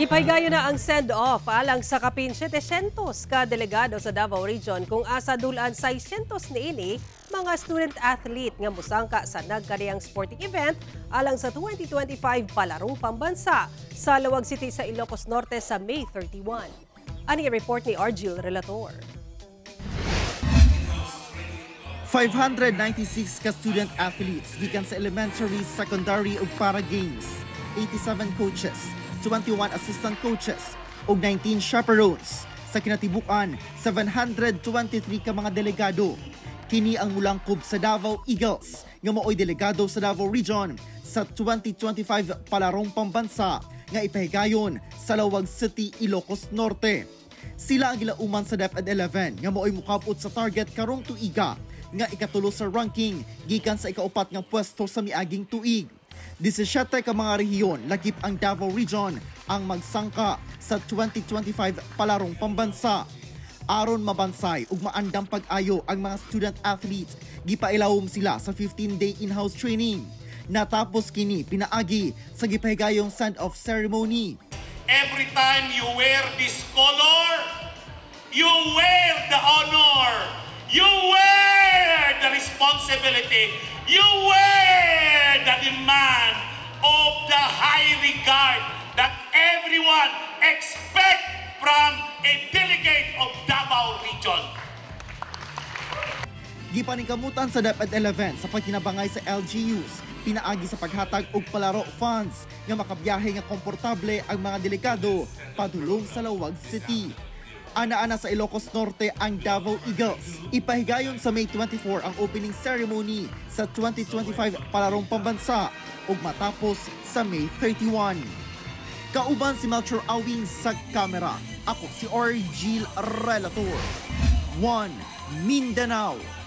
Gipahigayon na ang send-off alang sa kapin 700 ka delegado sa Davao Region kung asa dulan 600 niini mga student-athlete nga musangka sa nagkadiyang sporting event alang sa 2025 Palarong Pambansa sa Lawag City sa Ilocos Norte sa May 31. Ani report ni Argil Relator. 596 ka student-athletes gikan sa elementary, secondary ug para games, 87 coaches, 21 assistant coaches ug 19 chaperones. Sa kinatibukan, 723 ka mga delegado. Kini ang mulangkob sa Davao Eagles nga maoy delegado sa Davao Region sa 2025 Palarong Pambansa nga ipahigayon sa Lawag City, Ilocos Norte. Sila ang gilauman sa DepEd 11 nga maoy mukapot sa target karong tuiga nga ikatulo sa ranking gikan sa ikaupat nga pwesto sa miaging tuig. 17 ka mga rehiyon lagip ang Davao Region ang magsangka sa 2025 Palarong Pambansa. Aron mabansay ug maandam pag-ayo ang mga student athletes, gipailawom sila sa 15-day in-house training. Natapos kini pinaagi sa gipahigayong send-off ceremony. Every time you wear this color, you wear the honor, you wear the responsibility, you wear the demand of the high regard that everyone expects from a delegate of Davao Region. Gipaningkamutan sa DepEd 11 sa pagkinabangay sa LGUs, pinaagi sa paghatag og palaro funds nga makabiyahe nga komportable ang mga delegado padulong sa Lawag City. Ana-ana sa Ilocos Norte ang Davao Eagles. Ipahigayon sa May 24 ang opening ceremony sa 2025 Palarong Pambansa ug matapos sa May 31. Kauban si Melchor Awing sa kamera. Ako si Argil Relator. 1 Mindanao.